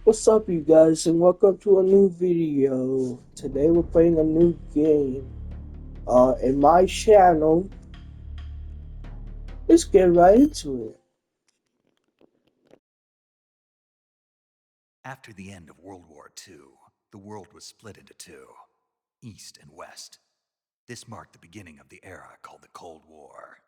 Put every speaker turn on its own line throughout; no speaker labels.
What's up, you guys, and welcome to a new video. Today we're playing a new game in my channel. Let's get right into it.
After the end of World War II, the world was split into two, East and West. This marked the beginning of the era called the Cold War.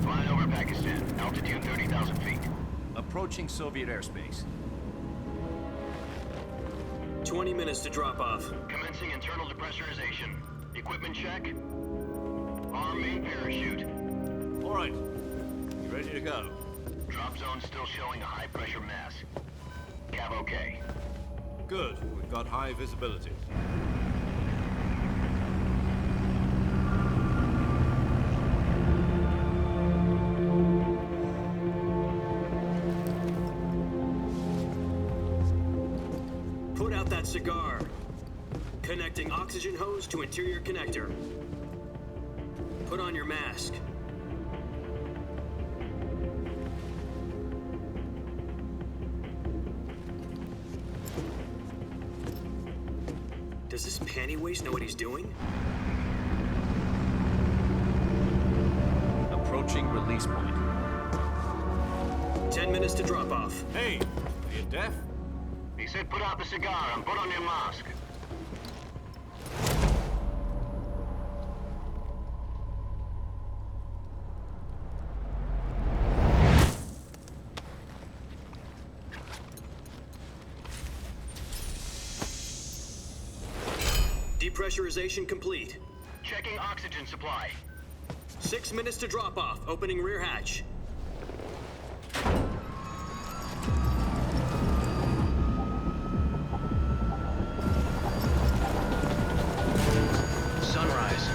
Flying over Pakistan, altitude 30,000 feet.
Approaching Soviet airspace.
20 minutes to drop off.
Commencing internal depressurization. Equipment check. Arm main parachute.
All right. You ready to go?
Drop zone still showing a high pressure mass. Cav okay.
Good. We've got high visibility.
Put out that cigar. Connecting oxygen hose to interior connector. Put on your mask. Does this panty waste know what he's doing?
Approaching release point.
10 minutes to drop off.
Hey, are you deaf?
He said put out the cigar and put on your mask.
Depressurization complete.
Checking oxygen supply.
6 minutes to drop off. Opening rear hatch.
Sunrise.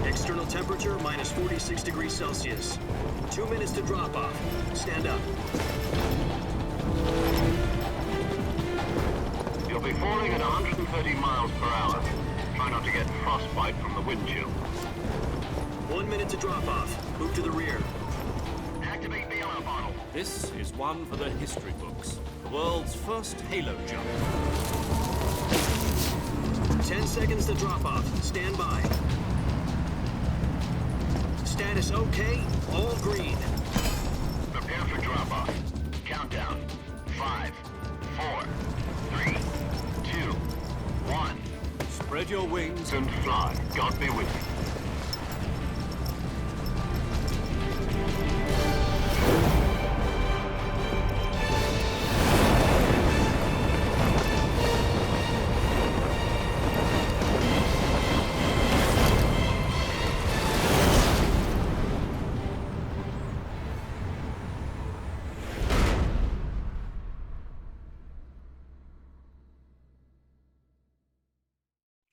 External temperature minus 46 degrees Celsius. 2 minutes to drop off. Stand up.
You'll be falling at 130 miles per hour. Try not to get frostbite from the wind chill.
1 minute to drop off. Move to the rear.
Activate bailout bottle.
This is one for the history books. The world's first halo jump.
10 seconds to drop off. Stand by. Status okay. All green.
Prepare for drop off. Countdown. 5, 4, 3, 2, 1.
Spread your wings
And fly. God be with you.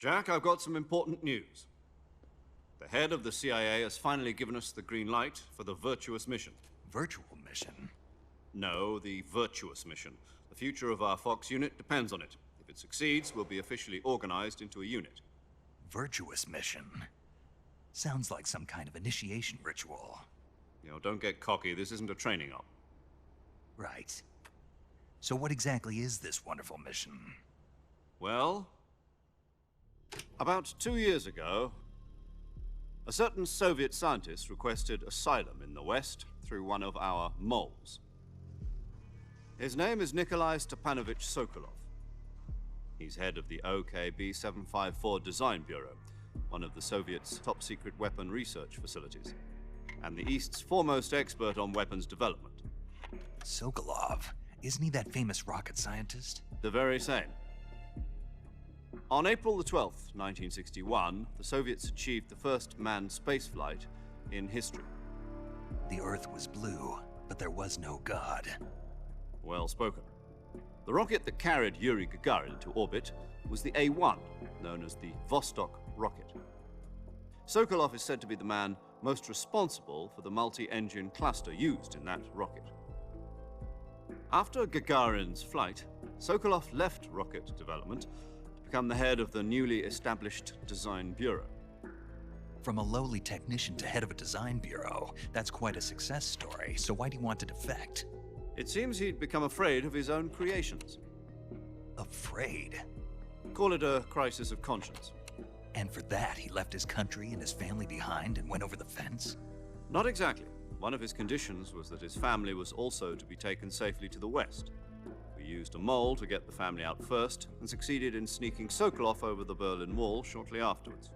Jack, I've got some important news. The head of the CIA has finally given us the green light for the virtuous mission.
Virtual mission?
No, the virtuous mission. The future of our Fox unit depends on it. If it succeeds, we'll be officially organized into a unit.
Virtuous mission? Sounds like some kind of initiation ritual.
You know, don't get cocky. This isn't a training op.
Right. So what exactly is this wonderful mission?
Well, about 2 years ago, a certain Soviet scientist requested asylum in the West through one of our moles. His name is Nikolai Stepanovich Sokolov. He's head of the OKB 754 Design Bureau, one of the Soviets' top-secret weapon research facilities, and the East's foremost expert on weapons development.
Sokolov, isn't he that famous rocket scientist?
The very same. On April the 12th, 1961, the Soviets achieved the first manned spaceflight in history.
The Earth was blue, but there was no God.
Well spoken. The rocket that carried Yuri Gagarin to orbit was the A-1, known as the Vostok rocket. Sokolov is said to be the man most responsible for the multi-engine cluster used in that rocket. After Gagarin's flight, Sokolov left rocket development to become the head of the newly established Design Bureau.
From a lowly technician to head of a design bureau, that's quite a success story, so why'd he want to defect?
It seems he'd become afraid of his own creations.
Afraid?
Call it a crisis of conscience.
And for that, he left his country and his family behind and went over the fence?
Not exactly. One of his conditions was that his family was also to be taken safely to the west. We used a mole to get the family out first and succeeded in sneaking Sokolov over the Berlin Wall shortly afterwards.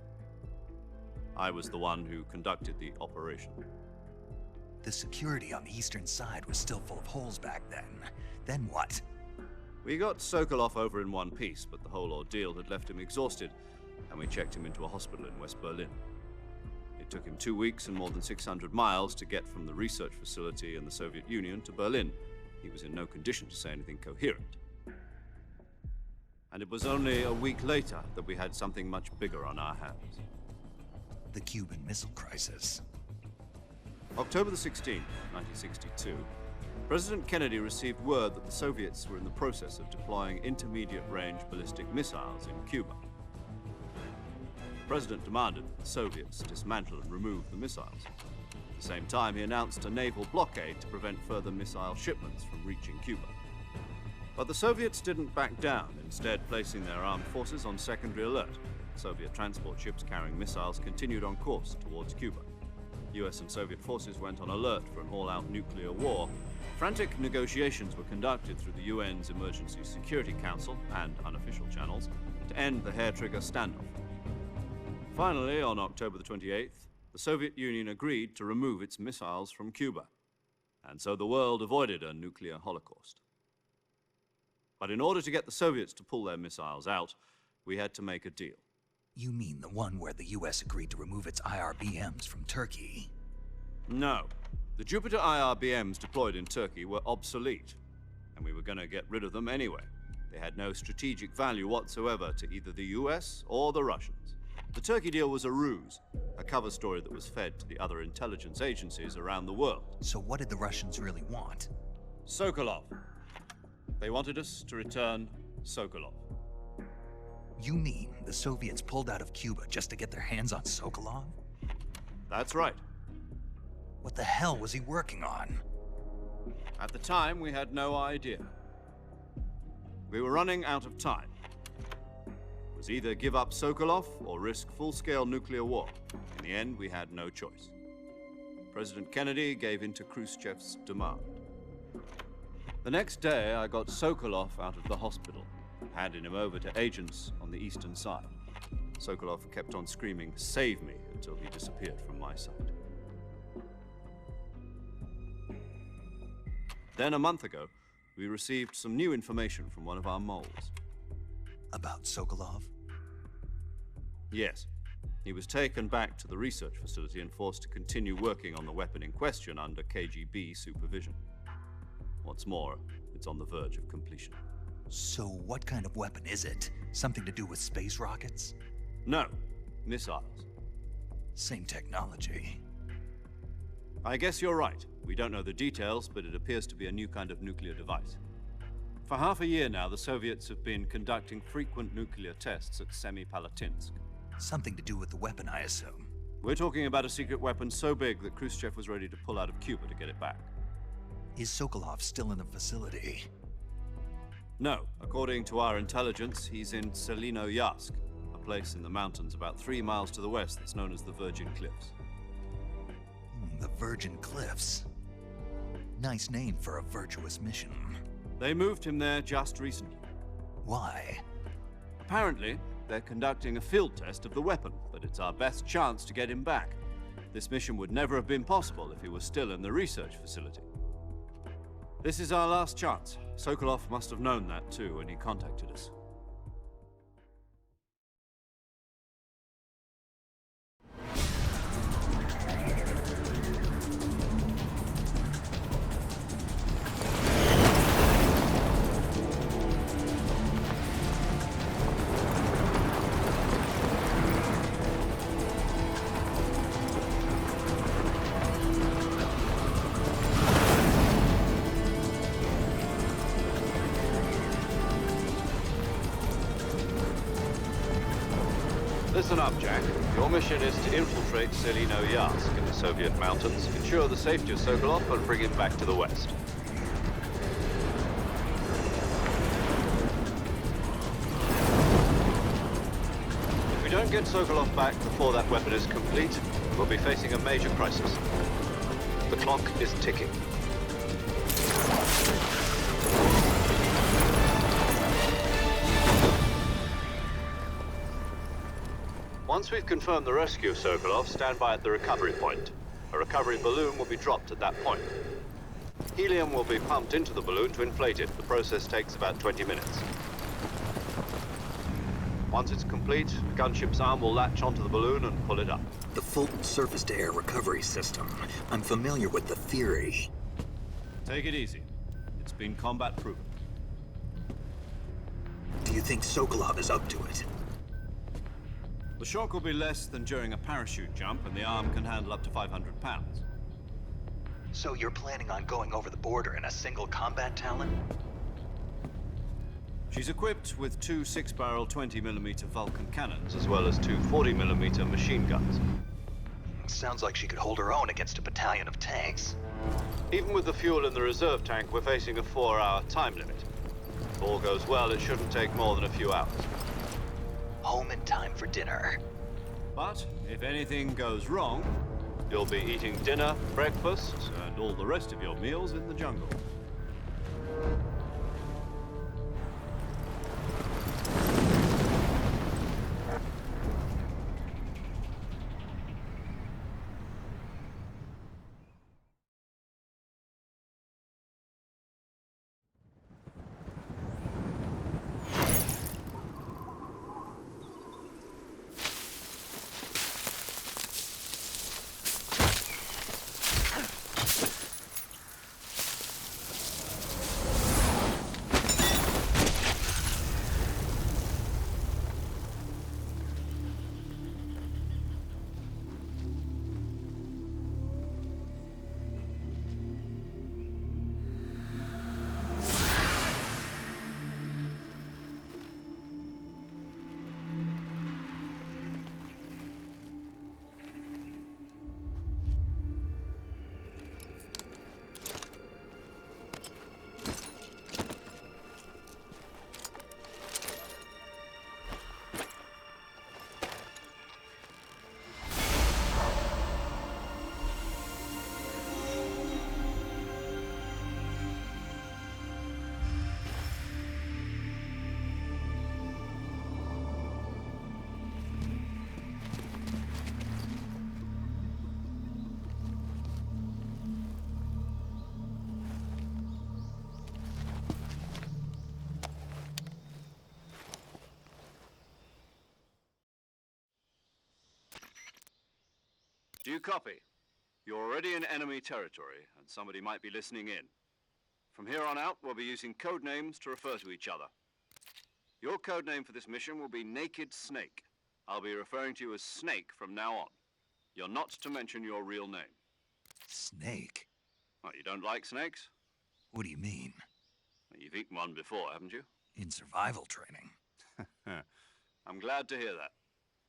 I was the one who conducted the operation.
The security on the eastern side was still full of holes back then. Then what?
We got Sokolov over in one piece, but the whole ordeal had left him exhausted, and we checked him into a hospital in West Berlin. It took him 2 weeks and more than 600 miles to get from the research facility in the Soviet Union to Berlin. He was in no condition to say anything coherent. And it was only a week later that we had something much bigger on our hands.
The Cuban Missile Crisis.
October the 16th, 1962, President Kennedy received word that the Soviets were in the process of deploying intermediate-range ballistic missiles in Cuba. The President demanded that the Soviets dismantle and remove the missiles. At the same time, he announced a naval blockade to prevent further missile shipments from reaching Cuba. But the Soviets didn't back down, instead placing their armed forces on secondary alert. Soviet transport ships carrying missiles continued on course towards Cuba. US and Soviet forces went on alert for an all-out nuclear war. Frantic negotiations were conducted through the UN's Emergency Security Council and unofficial channels to end the hair-trigger standoff. Finally, on October the 28th, the Soviet Union agreed to remove its missiles from Cuba, and so the world avoided a nuclear holocaust. But in order to get the Soviets to pull their missiles out, we had to make a deal.
You mean the one where the US agreed to remove its IRBMs from Turkey?
No. The Jupiter IRBMs deployed in Turkey were obsolete, and we were going to get rid of them anyway. They had no strategic value whatsoever to either the US or the Russians. The Turkey deal was a ruse, a cover story that was fed to the other intelligence agencies around the world.
So what did the Russians really want?
Sokolov. They wanted us to return Sokolov.
You mean the Soviets pulled out of Cuba just to get their hands on Sokolov?
That's right.
What the hell was he working on?
At the time, we had no idea. We were running out of time. It was either give up Sokolov or risk full-scale nuclear war. In the end, we had no choice. President Kennedy gave in to Khrushchev's demand. The next day, I got Sokolov out of the hospital, handing him over to agents on the eastern side. Sokolov kept on screaming, "Save me," until he disappeared from my sight. Then, a month ago, we received some new information from one of our moles.
About Sokolov?
Yes. He was taken back to the research facility and forced to continue working on the weapon in question under KGB supervision. What's more, it's on the verge of completion.
So what kind of weapon is it? Something to do with space rockets?
No, missiles.
Same technology.
I guess you're right. We don't know the details, but it appears to be a new kind of nuclear device. For half a year now, the Soviets have been conducting frequent nuclear tests at Semipalatinsk.
Something to do with the weapon, I assume.
We're talking about a secret weapon so big that Khrushchev was ready to pull out of Cuba to get it back.
Is Sokolov still in the facility?
No. According to our intelligence, he's in Selinoyarsk, a place in the mountains about 3 miles to the west that's known as the Virgin Cliffs.
The Virgin Cliffs. Nice name for a virtuous mission.
They moved him there just recently.
Why?
Apparently, they're conducting a field test of the weapon but it's our best chance to get him back. This mission would never have been possible if he was still in the research facility. This is our last chance. Sokolov must have known that too when he contacted us.
Listen up, Jack. Your mission is to infiltrate Selino Yask in the Soviet mountains, ensure the safety of Sokolov, and bring him back to the West. If we don't get Sokolov back before that weapon is complete, we'll be facing a major crisis. The clock is ticking. Once we've confirmed the rescue of Sokolov, stand by at the recovery point. A recovery balloon will be dropped at that point. Helium will be pumped into the balloon to inflate it. The process takes about 20 minutes. Once it's complete, the gunship's arm will latch onto the balloon and pull it up.
The Fulton surface-to-air recovery system. I'm familiar with the theory.
Take it easy. It's been combat proven.
Do you think Sokolov is up to it?
The shock will be less than during a parachute jump, and the arm can handle up to 500 pounds.
So you're planning on going over the border in a single combat Talon?
She's equipped with two 6-barrel 20mm Vulcan cannons, as well as two 40mm machine guns.
Sounds like she could hold her own against a battalion of tanks.
Even with the fuel in the reserve tank, we're facing a 4-hour time limit. If all goes well, it shouldn't take more than a few hours.
Home in time for dinner.
But if anything goes wrong,
You'll be eating dinner, breakfast,
and all the rest of your meals in the jungle. Do you copy? You're already in enemy territory, and somebody might be listening in. From here on out, we'll be using code names to refer to each other. Your code name for this mission will be Naked Snake. I'll be referring to you as Snake from now on. You're not to mention your real name.
Snake?
Oh, you don't like snakes?
What do you mean?
Well, you've eaten one before, haven't you?
In survival training.
I'm glad to hear that.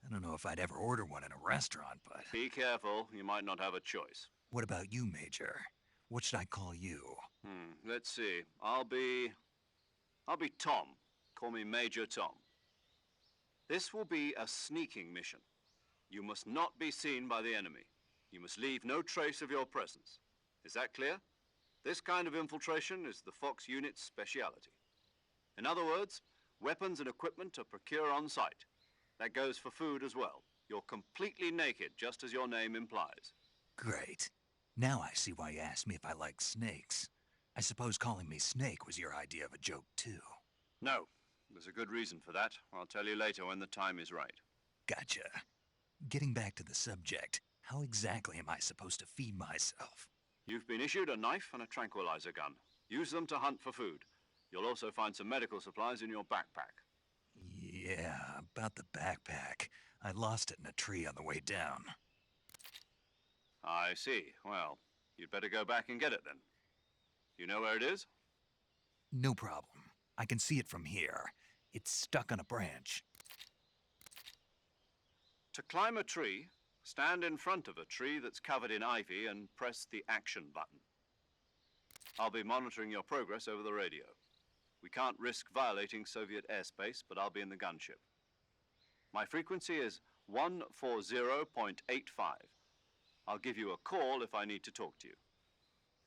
I don't know if I'd ever order one in a restaurant, but...
Be careful, you might not have a choice.
What about you, Major? What should I call you?
Let's see. I'll be Tom. Call me Major Tom. This will be a sneaking mission. You must not be seen by the enemy. You must leave no trace of your presence. Is that clear? This kind of infiltration is the Fox unit's speciality. In other words, weapons and equipment are procured on site. That goes for food as well. You're completely naked, just as your name implies.
Great. Now I see why you asked me if I like snakes. I suppose calling me Snake was your idea of a joke, too.
No, there's a good reason for that. I'll tell you later when the time is right.
Gotcha. Getting back to the subject, how exactly am I supposed to feed myself?
You've been issued a knife and a tranquilizer gun. Use them to hunt for food. You'll also find some medical supplies in your backpack.
Yeah, about the backpack. I lost it in a tree on the way down.
I see. Well, you'd better go back and get it then. You know where it is?
No problem. I can see it from here. It's stuck on a branch.
To climb a tree, stand in front of a tree that's covered in ivy and press the action button. I'll be monitoring your progress over the radio. We can't risk violating Soviet airspace, but I'll be in the gunship. My frequency is 140.85. I'll give you a call if I need to talk to you.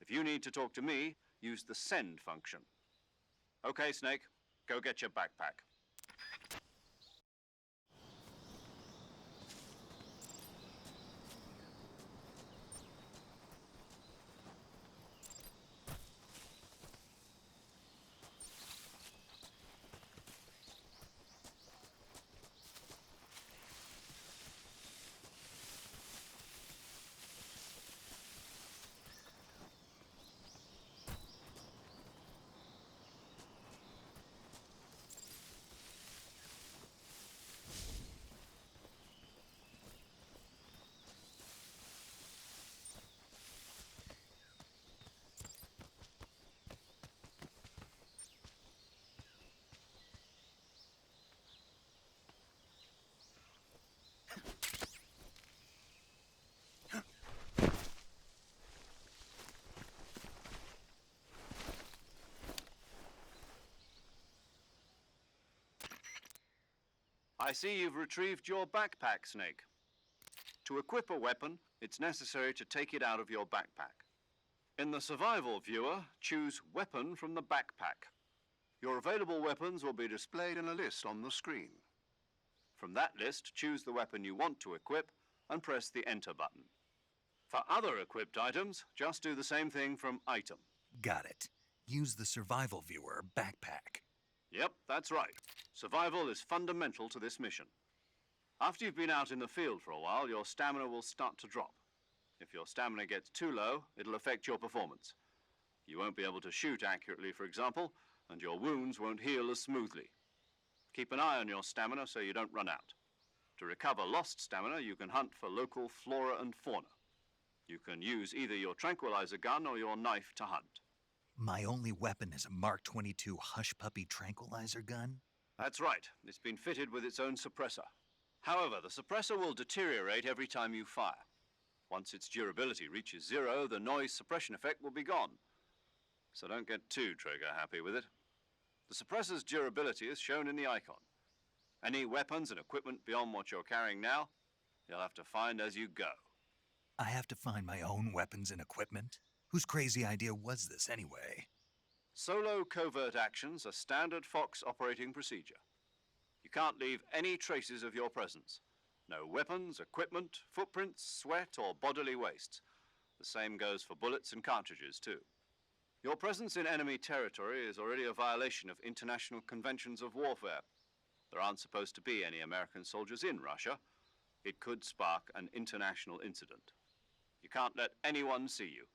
If you need to talk to me, use the send function. Okay, Snake, go get your backpack. I see you've retrieved your backpack, Snake. To equip a weapon, it's necessary to take it out of your backpack. In the survival viewer, choose Weapon from the backpack. Your available weapons will be displayed in a list on the screen. From that list, choose the weapon you want to equip and press the Enter button. For other equipped items, just do the same thing from Item.
Got it. Use the survival viewer backpack.
Yep, that's right. Survival is fundamental to this mission. After you've been out in the field for a while, your stamina will start to drop. If your stamina gets too low, it'll affect your performance. You won't be able to shoot accurately, for example, and your wounds won't heal as smoothly. Keep an eye on your stamina so you don't run out. To recover lost stamina, you can hunt for local flora and fauna. You can use either your tranquilizer gun or your knife to hunt.
My only weapon is a Mark 22 Hush Puppy tranquilizer gun?
That's right. It's been fitted with its own suppressor. However, the suppressor will deteriorate every time you fire. Once its durability reaches zero, the noise suppression effect will be gone. So don't get too trigger-happy with it. The suppressor's durability is shown in the icon. Any weapons and equipment beyond what you're carrying now, you'll have to find as you go.
I have to find my own weapons and equipment? Whose crazy idea was this, anyway?
Solo covert actions are standard Fox operating procedure. You can't leave any traces of your presence. No weapons, equipment, footprints, sweat, or bodily waste. The same goes for bullets and cartridges, too. Your presence in enemy territory is already a violation of international conventions of warfare. There aren't supposed to be any American soldiers in Russia. It could spark an international incident. You can't let anyone see you.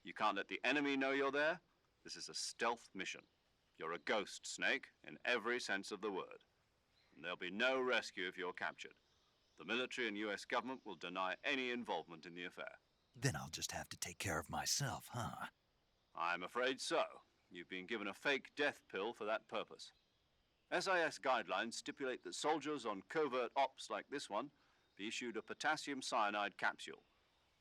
You can't let the enemy know you're there. This is a stealth mission. You're a ghost, Snake, in every sense of the word. And there'll be no rescue if you're captured. The military and US government will deny any involvement in the affair.
Then I'll just have to take care of myself, huh?
I'm afraid so. You've been given a fake death pill for that purpose. SIS guidelines stipulate that soldiers on covert ops like this one be issued a potassium cyanide capsule.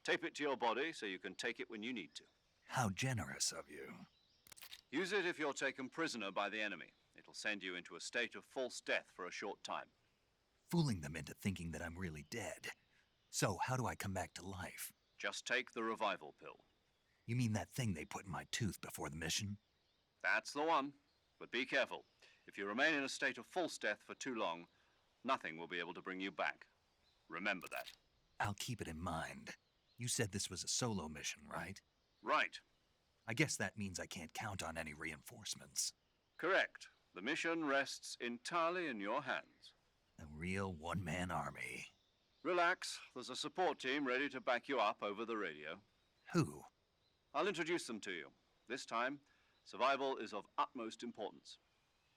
Tape it to your body so you can take it when you need to.
How generous of you.
Use it if you're taken prisoner by the enemy. It'll send you into a state of false death for a short time.
Fooling them into thinking that I'm really dead. So, how do I come back to life?
Just take the revival pill.
You mean that thing they put in my tooth before the mission?
That's the one. But be careful. If you remain in a state of false death for too long, nothing will be able to bring you back. Remember that.
I'll keep it in mind. You said this was a solo mission, right?
Right.
I guess that means I can't count on any reinforcements.
Correct. The mission rests entirely in your hands.
A real one-man army.
Relax. There's a support team ready to back you up over the radio.
Who?
I'll introduce them to you. This time, survival is of utmost importance.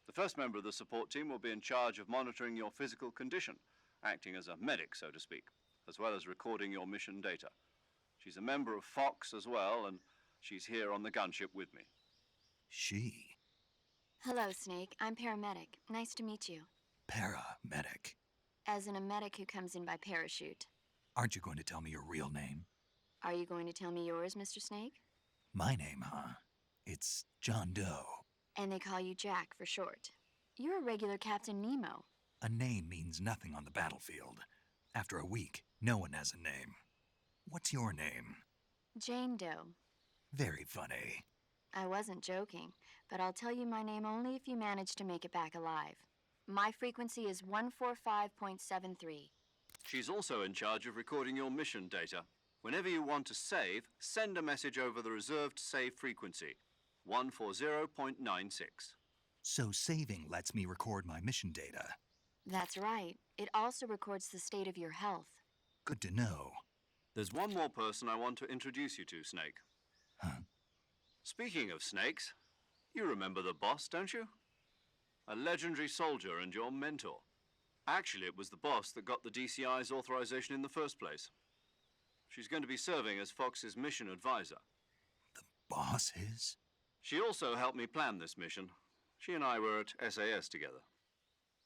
The first member of the support team will be in charge of monitoring your physical condition, acting as a medic, so to speak, as well as recording your mission data. She's a member of Fox as well, and she's here on the gunship with me.
She.
Hello, Snake. I'm paramedic. Nice to meet you.
Paramedic.
As in a medic who comes in by parachute.
Aren't you going to tell me your real name?
Are you going to tell me yours, Mr. Snake?
My name, huh? It's John Doe.
And they call you Jack for short. You're a regular Captain Nemo.
A name means nothing on the battlefield. After a week, no one has a name. What's your name?
Jane Doe.
Very funny.
I wasn't joking, but I'll tell you my name only if you manage to make it back alive. My frequency is 145.73.
She's also in charge of recording your mission data. Whenever you want to save, send a message over the reserved save frequency, 140.96.
So saving lets me record my mission data.
That's right. It also records the state of your health.
Good to know.
There's one more person I want to introduce you to, Snake.
Huh?
Speaking of snakes, you remember the boss, don't you? A legendary soldier and your mentor. Actually, it was the boss that got the DCI's authorization in the first place. She's going to be serving as Fox's mission advisor.
The boss is?
She also helped me plan this mission. She and I were at SAS together.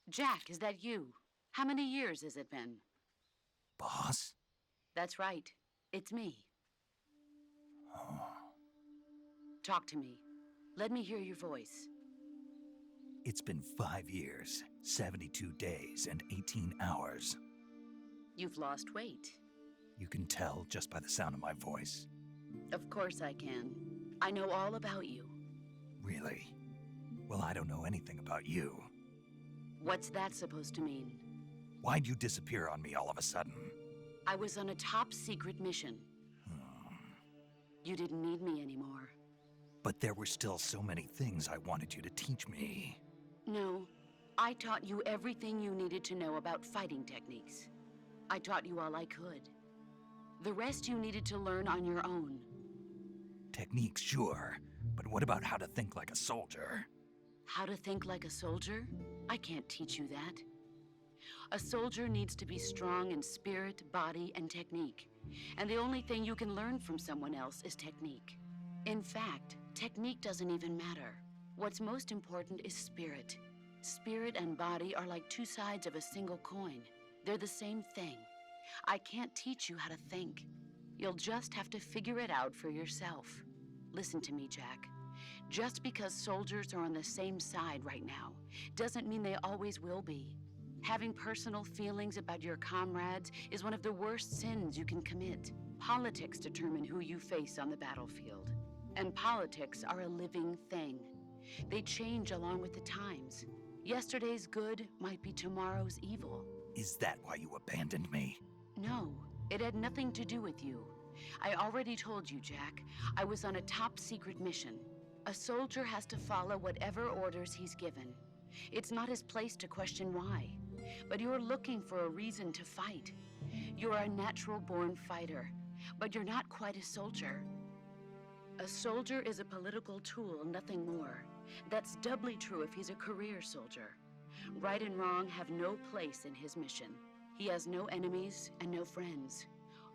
Jack, is that you? How many years has it been?
Boss?
That's right. It's me.
Oh.
Talk to me. Let me hear your voice.
It's been 5 years, 72 days, and 18 hours.
You've lost weight.
You can tell just by the sound of my voice.
Of course I can. I know all about you.
Really? Well, I don't know anything about you.
What's that supposed to mean?
Why'd you disappear on me all of a sudden?
I was on a top secret mission. You didn't need me anymore.
But there were still so many things I wanted you to teach me.
No, I taught you everything you needed to know about fighting techniques. I taught you all I could. The rest you needed to learn on your own.
Techniques, sure. But what about how to think like a soldier?
How to think like a soldier? I can't teach you that. A soldier needs to be strong in spirit, body, and technique. And the only thing you can learn from someone else is technique. In fact, technique doesn't even matter. What's most important is spirit. Spirit and body are like two sides of a single coin. They're the same thing. I can't teach you how to think. You'll just have to figure it out for yourself. Listen to me, Jack. Just because soldiers are on the same side right now doesn't mean they always will be. Having personal feelings about your comrades is one of the worst sins you can commit. Politics determine who you face on the battlefield. And politics are a living thing. They change along with the times. Yesterday's good might be tomorrow's evil.
Is that why you abandoned me?
No, it had nothing to do with you. I already told you, Jack. I was on a top secret mission. A soldier has to follow whatever orders he's given. It's not his place to question why. But you're looking for a reason to fight. You're a natural-born fighter, but you're not quite a soldier. A soldier is a political tool, nothing more. That's doubly true if he's a career soldier. Right and wrong have no place in his mission. He has no enemies and no friends.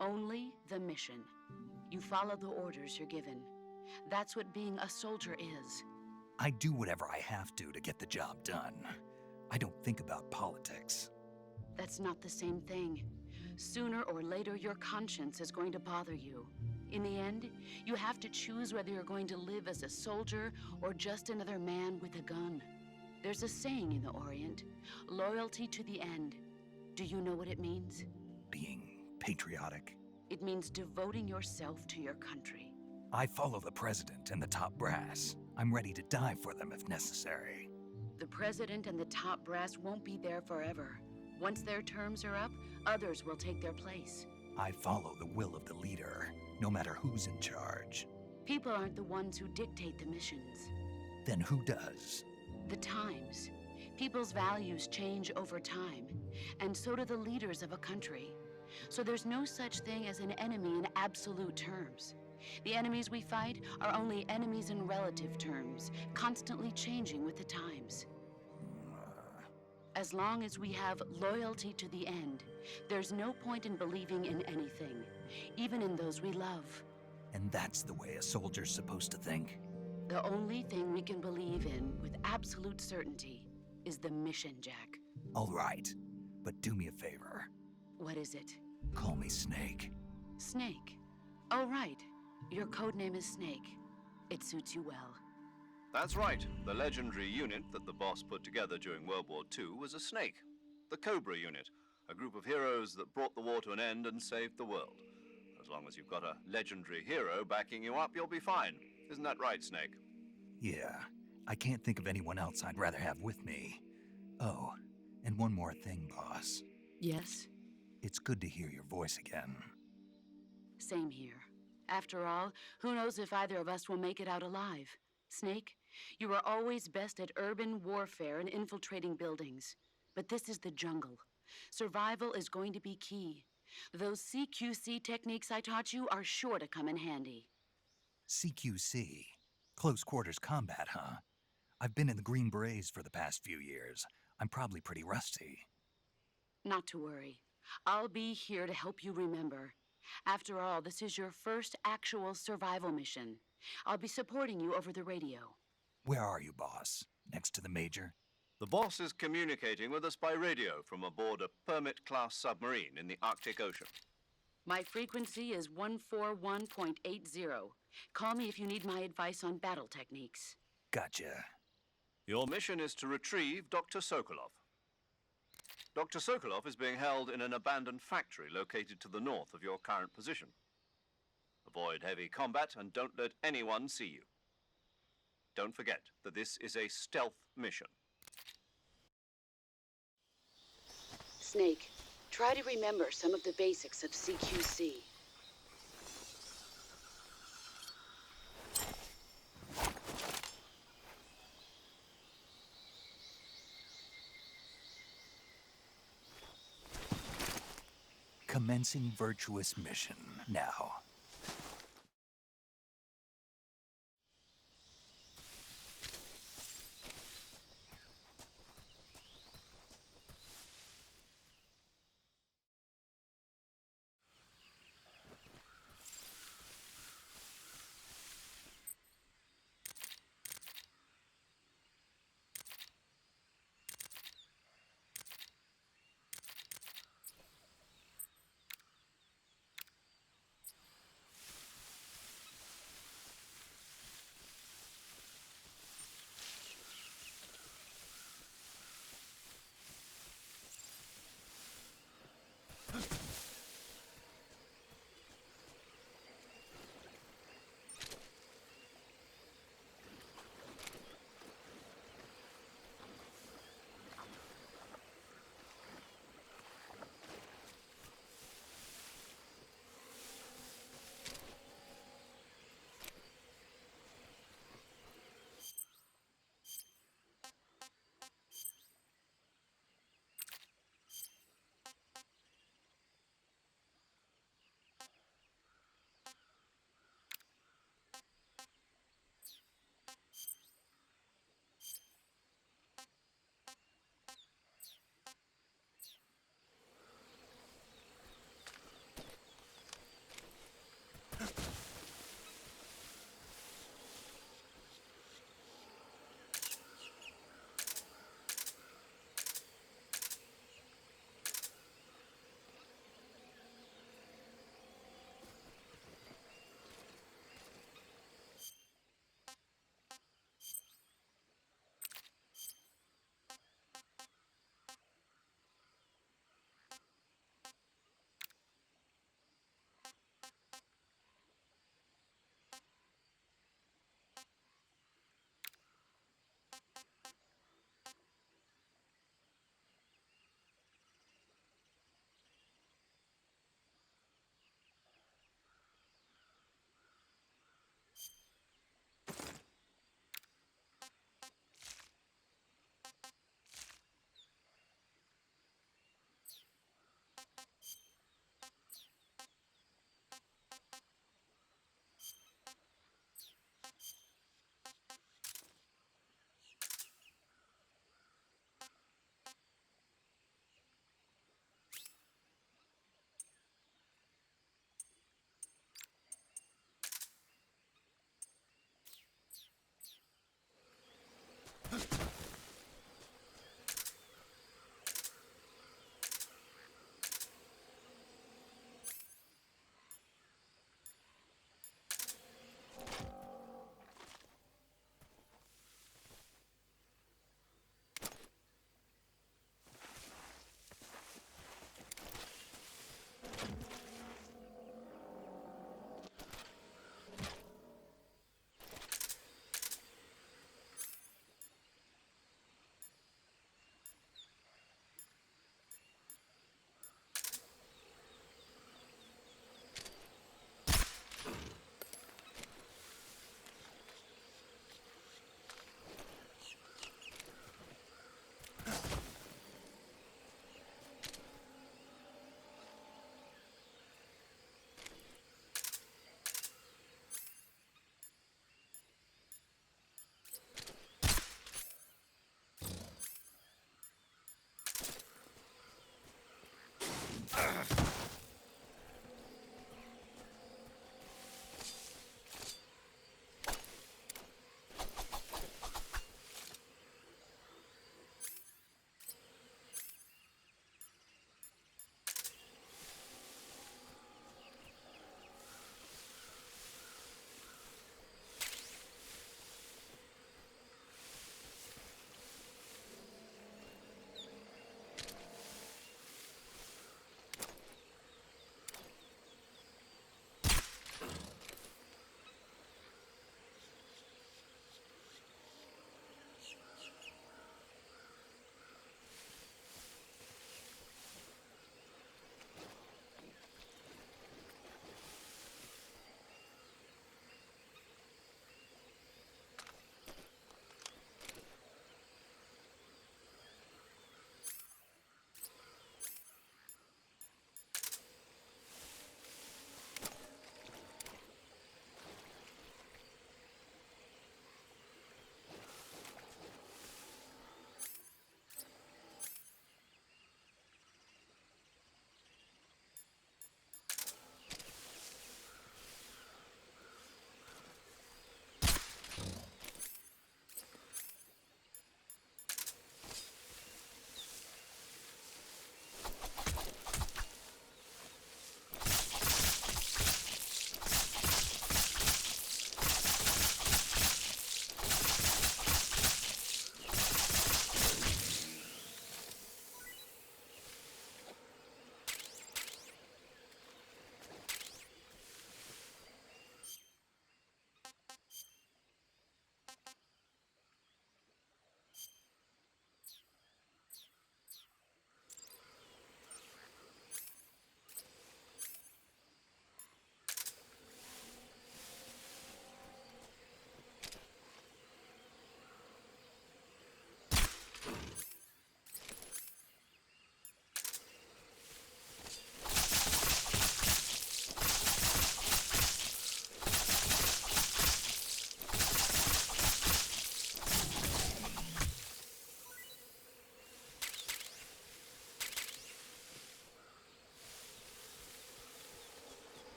Only the mission. You follow the orders you're given. That's what being a soldier is.
I do whatever I have to get the job done. I don't think about politics.
That's not the same thing. Sooner or later, your conscience is going to bother you. In the end, you have to choose whether you're going to live as a soldier or just another man with a gun. There's a saying in the Orient, loyalty to the end. Do you know what it means?
Being patriotic.
It means devoting yourself to your country.
I follow the president and the top brass. I'm ready to die for them if necessary.
The president and the top brass won't be there forever. Once their terms are up, others will take their place.
I follow the will of the leader, no matter who's in charge.
People aren't the ones who dictate the missions.
Then who does?
The times. People's values change over time, and so do the leaders of a country. So there's no such thing as an enemy in absolute terms. The enemies we fight are only enemies in relative terms, constantly changing with the times. As long as we have loyalty to the end, there's no point in believing in anything, even in those we love.
And that's the way a soldier's supposed to think?
The only thing we can believe in with absolute certainty is the mission, Jack.
All right, but do me a favor.
What is it?
Call me Snake.
Snake. Oh, right. Your codename is Snake. It suits you well.
That's right. The legendary unit that the boss put together during World War II was a snake. The Cobra unit, a group of heroes that brought the war to an end and saved the world. As long as you've got a legendary hero backing you up, you'll be fine. Isn't that right, Snake?
Yeah, I can't think of anyone else I'd rather have with me. Oh, and one more thing, boss.
Yes?
It's good to hear your voice again.
Same here. After all, who knows if either of us will make it out alive? Snake, you are always best at urban warfare and infiltrating buildings. But this is the jungle. Survival is going to be key. Those CQC techniques I taught you are sure to come in handy.
CQC? Close quarters combat, huh? I've been in the Green Berets for the past few years. I'm probably pretty rusty.
Not to worry. I'll be here to help you remember. After all, this is your first actual survival mission. I'll be supporting you over the radio.
Where are you, boss? Next to the Major?
The boss is communicating with us by radio from aboard a Permit-class submarine in the Arctic Ocean.
My frequency is 141.80. Call me if you need my advice on battle techniques.
Gotcha.
Your mission is to retrieve Dr. Sokolov. Dr. Sokolov is being held in an abandoned factory located to the north of your current position. Avoid heavy combat and don't let anyone see you. Don't forget that this is a stealth mission.
Snake, try to remember some of the basics of CQC.
Commencing virtuous mission now.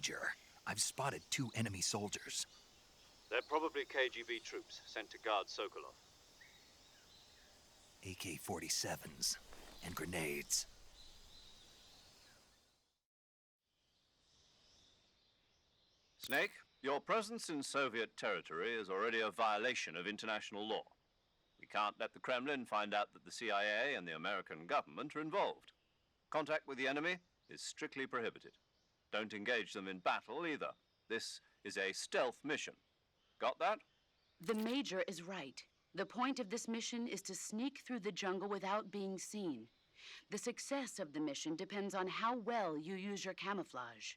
Major. I've spotted 2 enemy soldiers.
They're probably KGB troops sent to guard Sokolov.
AK-47s and grenades.
Snake, your presence in Soviet territory is already a violation of international law. We can't let the Kremlin find out that the CIA and the American government are involved. Contact with the enemy is strictly prohibited. Don't engage them in battle either. This is a stealth mission. Got that?
The Major is right. The point of this mission is to sneak through the jungle without being seen. The success of the mission depends on how well you use your camouflage.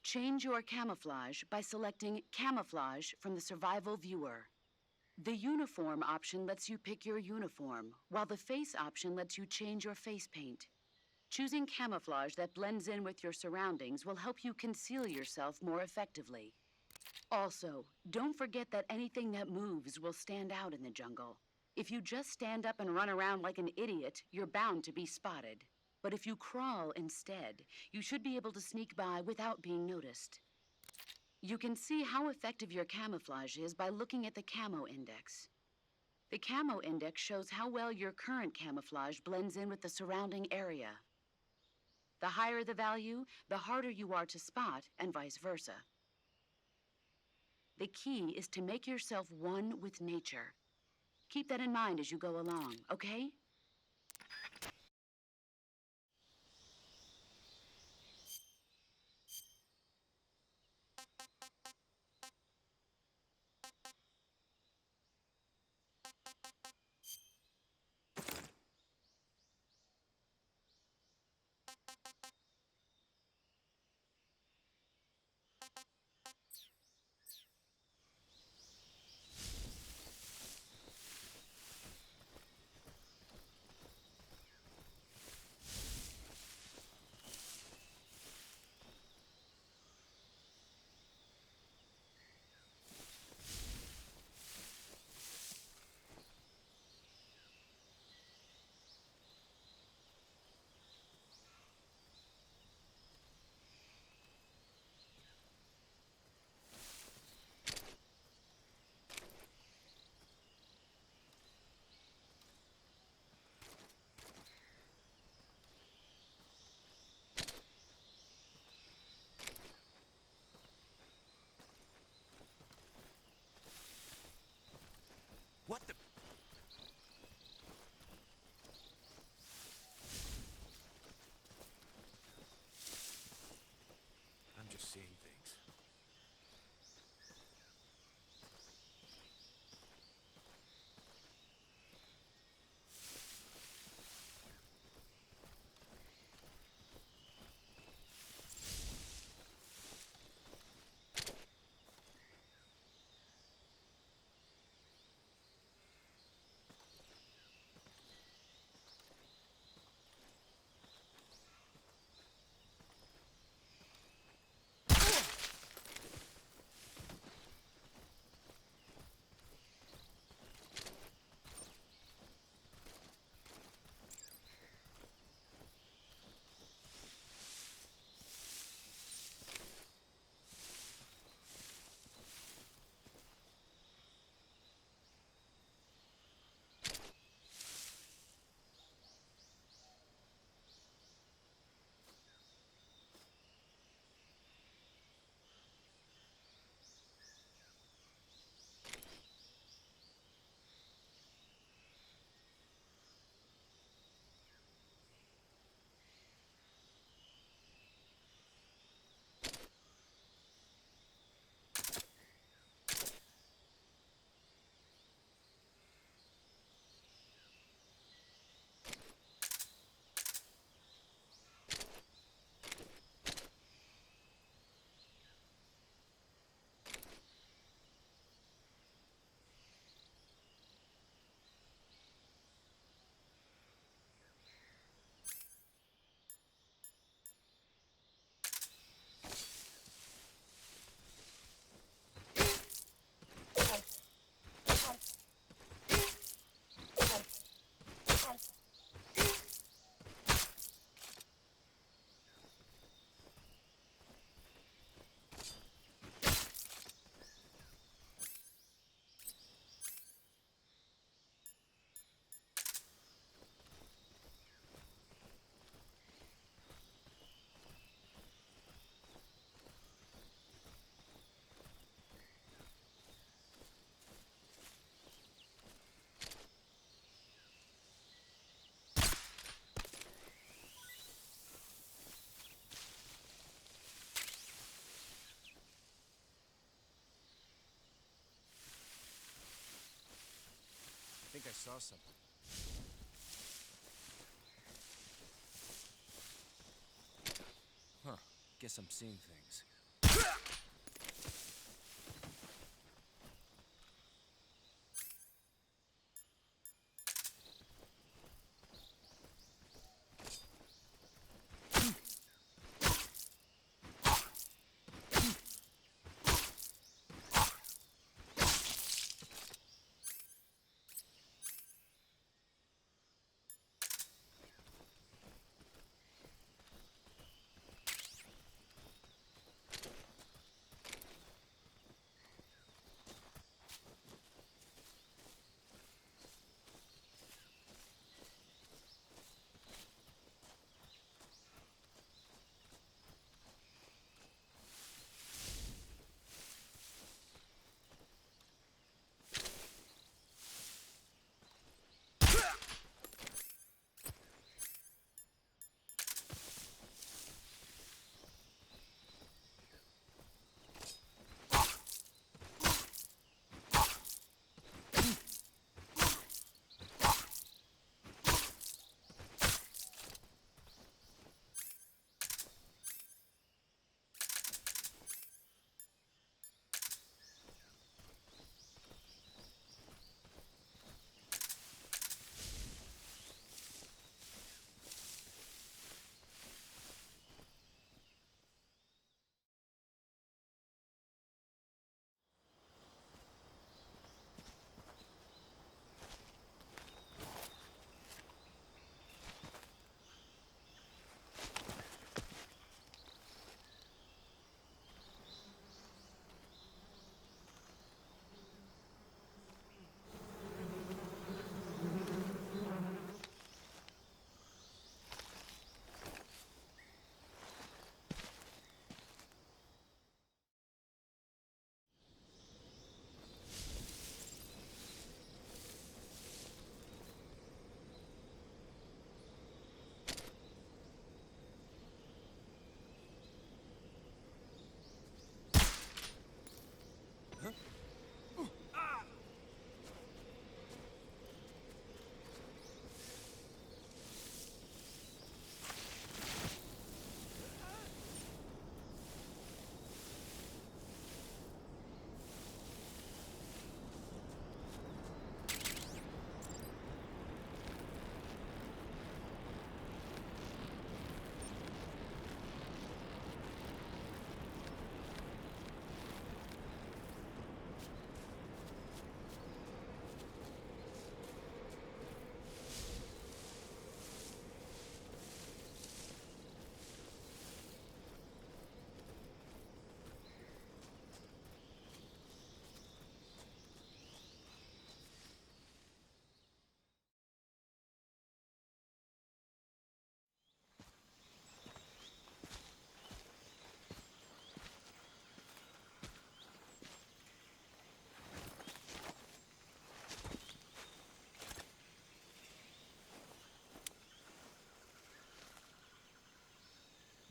Change your camouflage by selecting Camouflage from the Survival Viewer. The Uniform option lets you pick your uniform, while the Face option lets you change your face paint. Choosing camouflage that blends in with your surroundings will help you conceal yourself more effectively. Also, don't forget that anything that moves will stand out in the jungle. If you just stand up and run around like an idiot, you're bound to be spotted. But if you crawl instead, you should be able to sneak by without being noticed. You can see how effective your camouflage is by looking at the Camo Index. The Camo Index shows how well your current camouflage blends in with the surrounding area. The higher the value, the harder you are to spot, and vice versa. The key is to make yourself one with nature. Keep that in mind as you go along, okay?
What the... I'm just seeing things.
saw something. Huh. Guess I'm seeing things.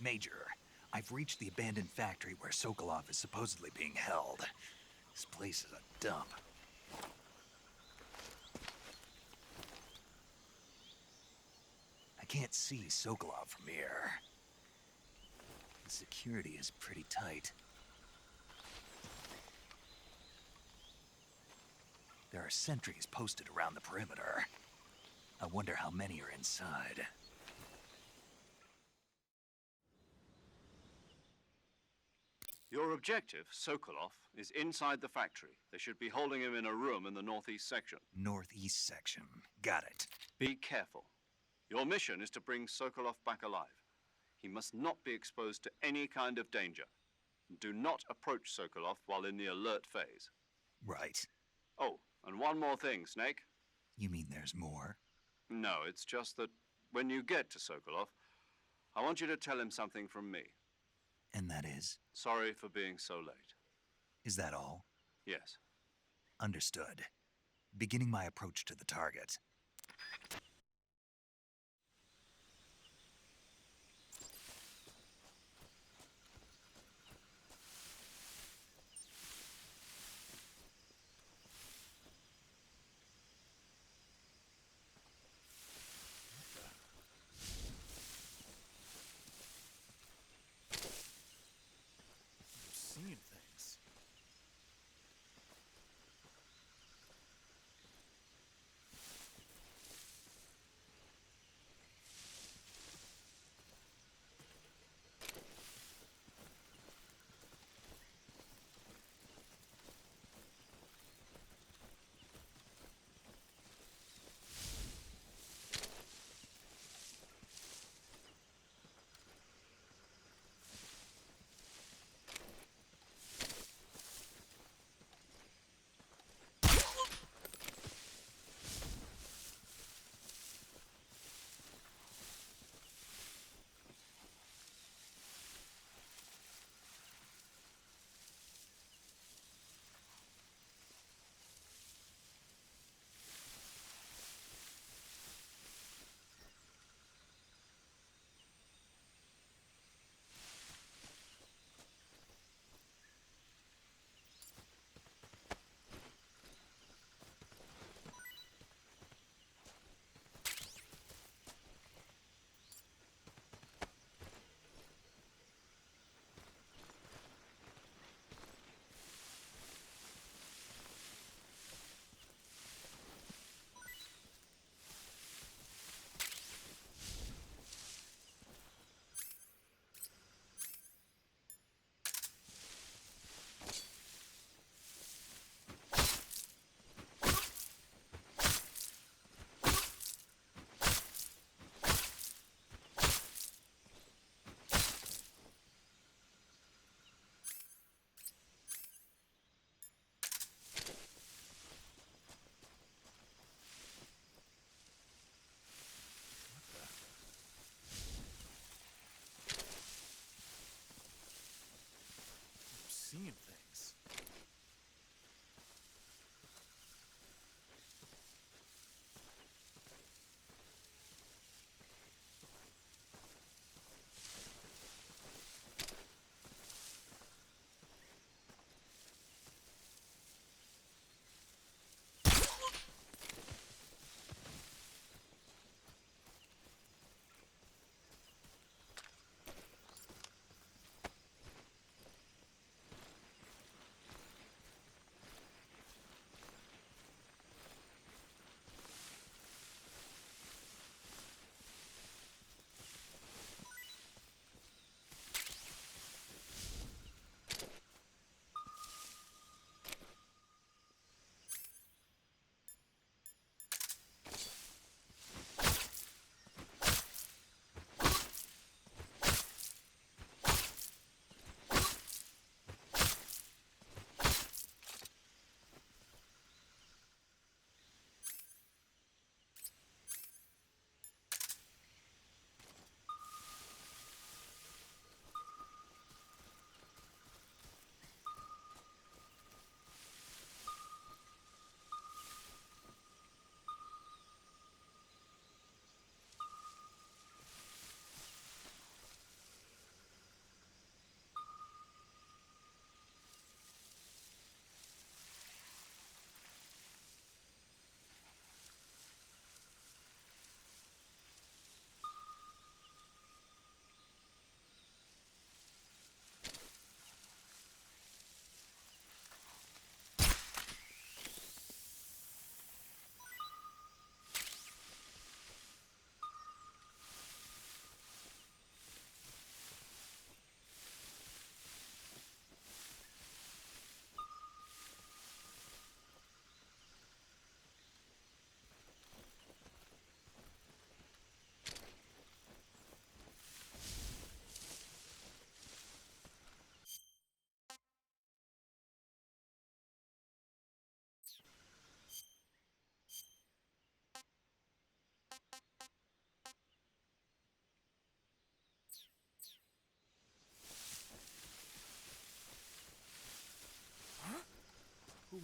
Major, I've reached the abandoned factory where Sokolov is supposedly being held. This place is a dump. I can't see Sokolov from here. The security is pretty tight. There are sentries posted around the perimeter. I wonder how many are inside.
Your objective, Sokolov, is inside the factory. They should be holding him in a room in the northeast section.
Northeast section. Got it.
Be careful. Your mission is to bring Sokolov back alive. He must not be exposed to any kind of danger. Do not approach Sokolov while in the alert phase.
Right.
Oh, and one more thing, Snake.
You mean there's more?
No, it's just that when you get to Sokolov, I want you to tell him something from me.
And that is?
Sorry for being so late.
Is that all?
Yes.
Understood. Beginning my approach to the target.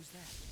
Who's that?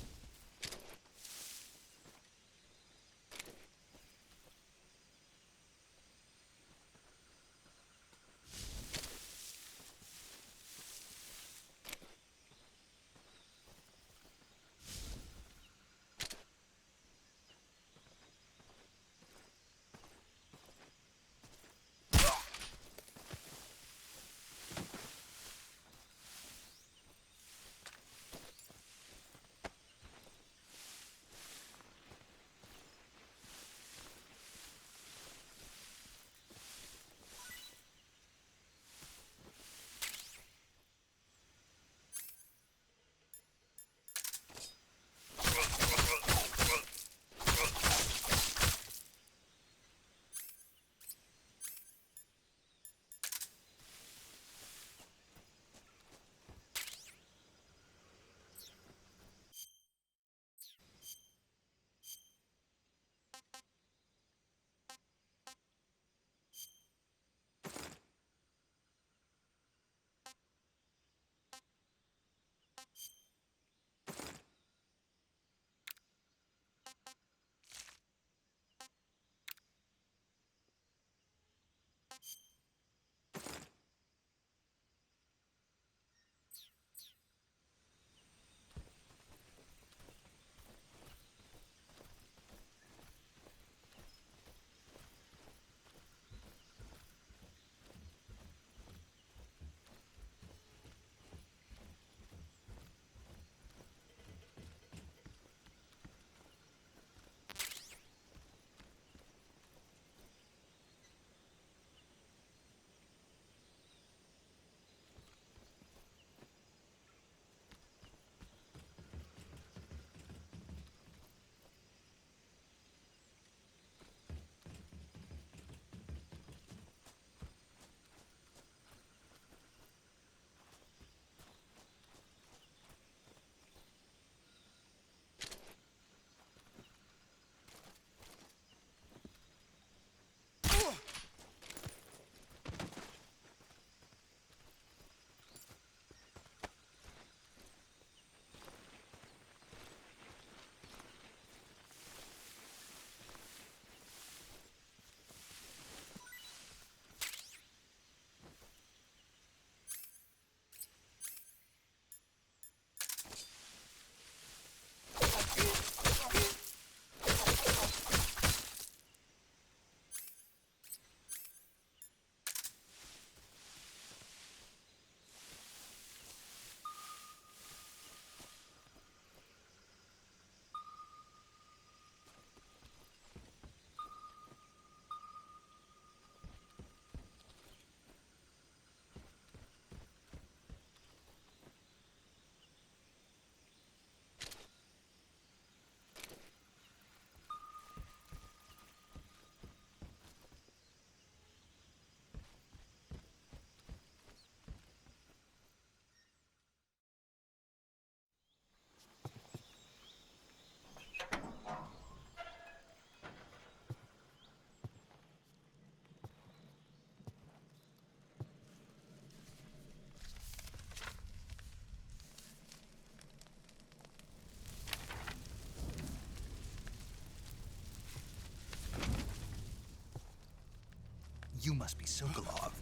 You must be Sokolov.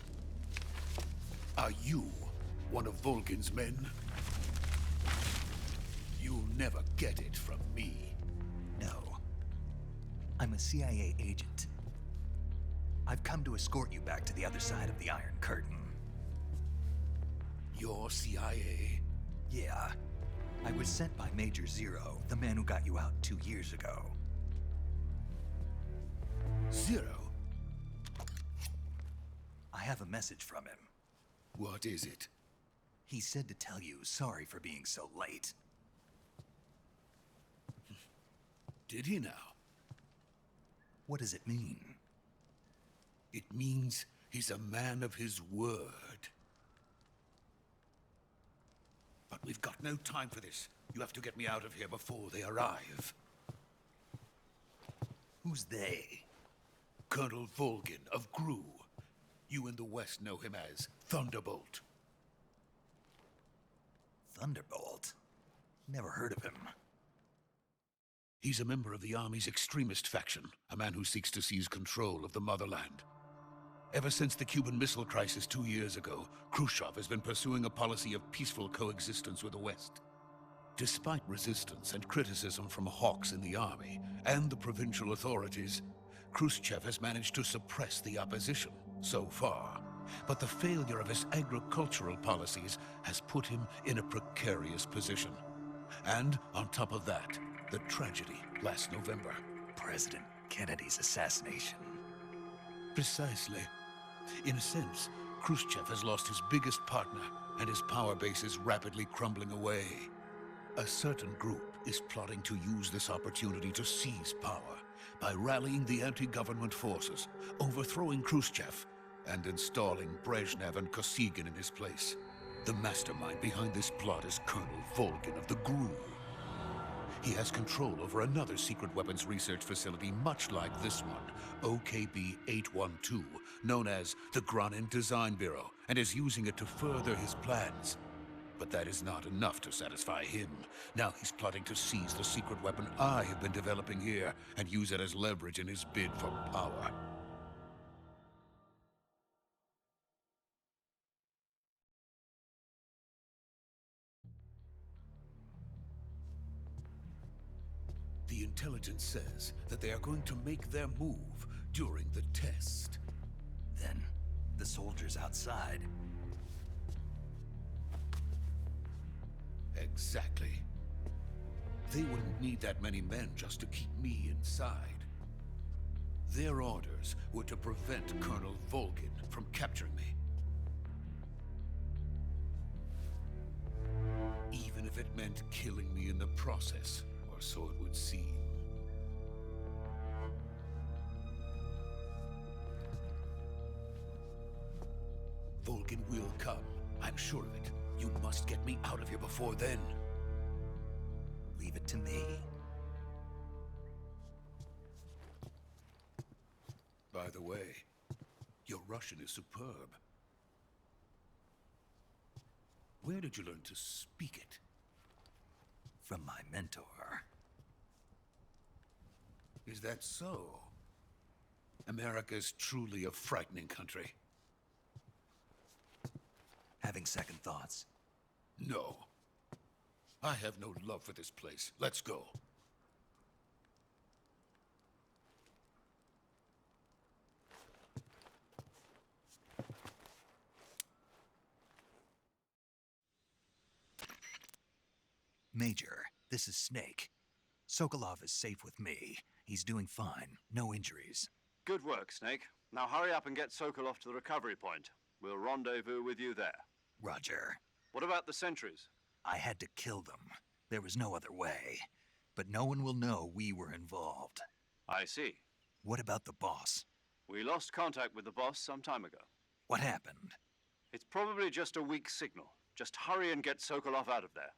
Are you one of Volgin's men? You'll never get it from me.
No. I'm a CIA agent. I've come to escort you back to the other side of the Iron Curtain.
You're CIA?
Yeah. I was sent by Major Zero, the man who got you out 2 years ago.
Zero?
I have a message from him.
What is it?
He said to tell you sorry for being so late.
Did he now?
What does it mean?
It means he's a man of his word. But we've got no time for this. You have to get me out of here before they arrive.
Who's they?
Colonel Volgin of GRU. You in the West know him as Thunderbolt.
Thunderbolt? Never heard of him.
He's a member of the Army's extremist faction, a man who seeks to seize control of the motherland. Ever since the Cuban Missile Crisis 2 years ago, Khrushchev has been pursuing a policy of peaceful coexistence with the West. Despite resistance and criticism from hawks in the army and the provincial authorities, Khrushchev has managed to suppress the opposition so far. But the failure of his agricultural policies has put him in a precarious position. And on top of that, the tragedy last November.
President Kennedy's assassination.
Precisely. In a sense, Khrushchev has lost his biggest partner, and his power base is rapidly crumbling away. A certain group is plotting to use this opportunity to seize power by rallying the anti-government forces, overthrowing Khrushchev, and installing Brezhnev and Kosygin in his place. The mastermind behind this plot is Colonel Volgin of the GRU. He has control over another secret weapons research facility much like this one, OKB-812, known as the Granin Design Bureau, and is using it to further his plans. But that is not enough to satisfy him. Now he's plotting to seize the secret weapon I have been developing here and use it as leverage in his bid for power. The intelligence says that they are going to make their move during the test.
Then, the soldiers outside.
Exactly. They wouldn't need that many men just to keep me inside. Their orders were to prevent Colonel Volgin from capturing me. Even if it meant killing me in the process, or so it would seem. Volgin will come. I'm sure of it. You must get me out of here before then.
Leave it to me.
By the way, your Russian is superb. Where did you learn to speak it?
From my mentor.
Is that so? America's truly a frightening country.
Having second thoughts?
No. I have no love for this place. Let's go.
Major, this is Snake. Sokolov is safe with me. He's doing fine. No injuries.
Good work, Snake. Now hurry up and get Sokolov to the recovery point. We'll rendezvous with you there.
Roger.
What about the sentries?
I had to kill them. There was no other way. But no one will know we were involved.
I see.
What about the boss?
We lost contact with the boss some time ago.
What happened?
It's probably just a weak signal. Just hurry and get Sokolov out of there.